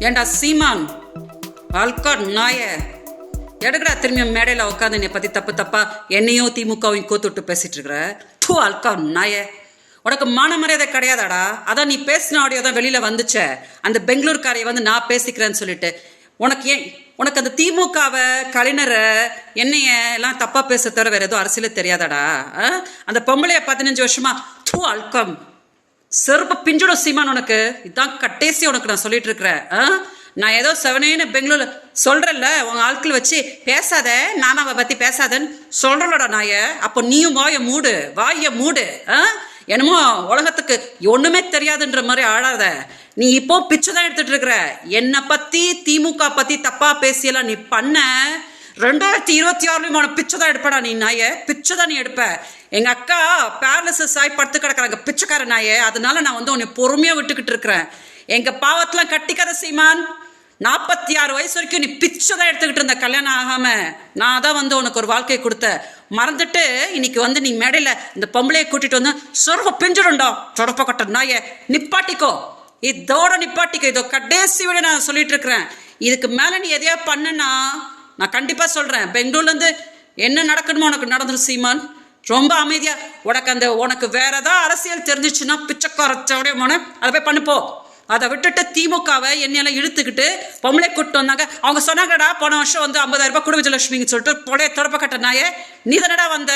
ஏண்டா சீமான் அல்காட் நாய எடுக்கடா திரும்பி மேடையில் உட்காந்து என்னை பற்றி தப்பு தப்பா என்னையும் திமுகவையும் கோத்துட்டு பேசிட்டு இருக்கிற தூ அல்காட் நாய உனக்கு மான மரியாதை கிடையாதாடா. அதான் நீ பேசின ஆடியோ தான் வெளியில் வந்துச்சே, அந்த பெங்களூர்காரையை வந்து நான் பேசிக்கிறேன்னு சொல்லிட்டு. உனக்கு அந்த திமுகவை கலைஞரை என்னைய எல்லாம் தப்பாக பேச தவிர வேறு எதுவும் அரசியலே தெரியாதாடா. அந்த பொம்பளைய 15 வருஷமா தூ அல்கம் செருப்பு பிஞ்சிடும் சீமான். உனக்கு இதுதான் கட்டேசி உனக்கு நான் சொல்லிட்டு இருக்கிறேன். நான் ஏதோ செவனேன்னு பெங்களூர்ல சொல்றேன்ல, உங்க ஆட்கள் வச்சு பேசாத, நானாவை பத்தி பேசாதன்னு சொல்றலோட நாய. அப்போ நீயும் வாய மூடு. என்னமோ உலகத்துக்கு ஒண்ணுமே தெரியாதுன்ற மாதிரி ஆடாத. நீ இப்போ பிச்சை தான் எடுத்துட்டு இருக்கிற. என்னை பத்தி திமுக பத்தி தப்பா பேசியெல்லாம் நீ பண்ண 2026 பிச்சை தான் எடுப்படா நீ நாய. பிச்சை தான் நீ எடுப்ப. எங்க அக்கா பேரலிசிஸ் ஆகி படுத்து கிடக்குறாங்க பிச்சைக்கார நாய. அதனால நான் வந்து உன்னை பொறுமையா விட்டுக்கிட்டு இருக்கிறேன். எங்க பாவத்தெல்லாம் கட்டிக்காத சீமான். 46 வயசு வரைக்கும் நீ பிச்சை தான் எடுத்துக்கிட்டு இருந்த கல்யாணம் ஆகாம. நான் தான் வந்து உனக்கு ஒரு வாழ்க்கையை கொடுத்த மறந்துட்டு இன்னைக்கு வந்து நீ மேடையில இந்த பொம்பளையை கூட்டிட்டு வந்து சொருவ பிஞ்சிடும்டா சொடப்ப கட்ட நாய. நிப்பாட்டிக்கோ, இதோட நிப்பாட்டிக்கோ. இதோ கடைசி விட நான் சொல்லிட்டு இருக்கிறேன். இதுக்கு மேல நீ எதையா பண்ணுனா நான் கண்டிப்பா சொல்றேன், பெங்களூர்ல இருந்து என்ன நடக்கணுமோ உனக்கு நடந்துடும் சீமான். ரொம்ப அமைதியா உனக்கு வேற ஏதாவது அரசியல் தெரிஞ்சிச்சுன்னா பிச்சைக்காரச்சோடைய அதை போய் பண்ணுப்போ. அதை விட்டுட்டு திமுகவை என்னையெல்லாம் இழுத்துக்கிட்டு பொம்பளை கூப்பிட்டு வந்தாங்க. அவங்க சொன்னாங்கடா போன வருஷம் வந்து 50,000 ரூபாய் குடு விஜயலட்சுமின்னு சொல்லிட்டு பொழைய தொடப்ப கட்ட நாயே. நீ தானடா வந்த,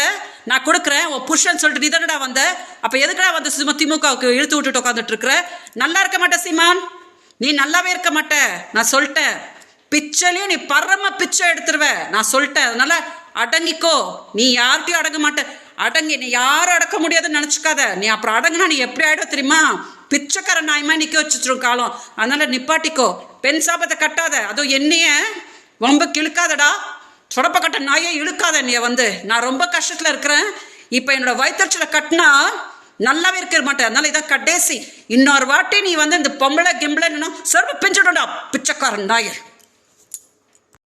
நான் கொடுக்குறேன் உன் புருஷன் சொல்லிட்டு நீ தானடா வந்த. அப்ப எதுக்கடா வந்து சும்மா திமுகவுக்கு இழுத்து விட்டுட்டு உட்காந்துட்டு இருக்கிற? நல்லா இருக்க மாட்டே சீமான், நீ நல்லாவே இருக்க மாட்ட. நான் சொல்லிட்டேன், பிச்சையிலையும் நீ பரம பிச்சை எடுத்துருவ நான் சொல்லிட்டேன். அதனால அடங்கிக்கோ. நீ யார்கிட்டயும் அடங்க மாட்ட. அடங்கி நீ யாரும் அடக்க முடியாதுன்னு நினைச்சுக்காத. நீ அப்புறம் அடங்குனா நீ எப்படி ஆயிடும் தெரியுமா? பிச்சைக்கார நாயமா நிக்க வச்சுரும் காலம். அதனால நிப்பாட்டிக்கோ. பெண் சாபத்தை கட்டாத. அதுவும் என்னைய ரொம்ப கிழுக்காதடா. சொடப்ப கட்ட நாயே இழுக்காத. நீ வந்து நான் ரொம்ப கஷ்டத்துல இருக்கிறேன். இப்ப என்னோட வயிற்றுல கட்டினா நல்லாவே இருக்க மாட்டேன். அதனால இதான் கடைசி. இன்னொரு வாட்டி நீ வந்து இந்த பொம்பளை கிம்பளை சொருப்பு பிஞ்சிடும்டா பிச்சைக்காரன் நாயே.